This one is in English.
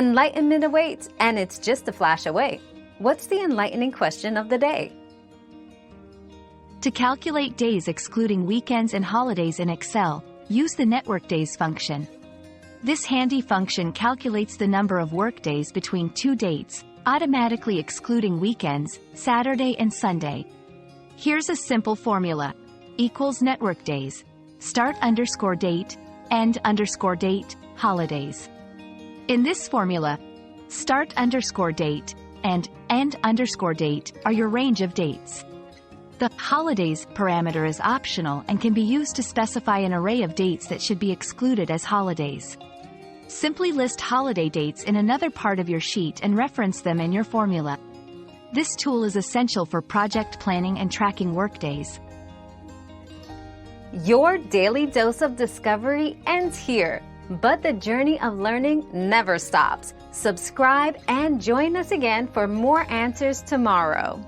Enlightenment awaits, and it's just a flash away. What's the enlightening question of the day? To calculate days excluding weekends and holidays in Excel, use the NETWORKDAYS function. This handy function calculates the number of workdays between two dates, automatically excluding weekends, Saturday and Sunday. Here's a simple formula. Equals NETWORKDAYS. Start_date, end_date, holidays. In this formula, start_date and end_date are your range of dates. The holidays parameter is optional and can be used to specify an array of dates that should be excluded as holidays. Simply list holiday dates in another part of your sheet and reference them in your formula. This tool is essential for project planning and tracking workdays. Your daily dose of discovery ends here, but the journey of learning never stops. Subscribe and join us again for more answers tomorrow.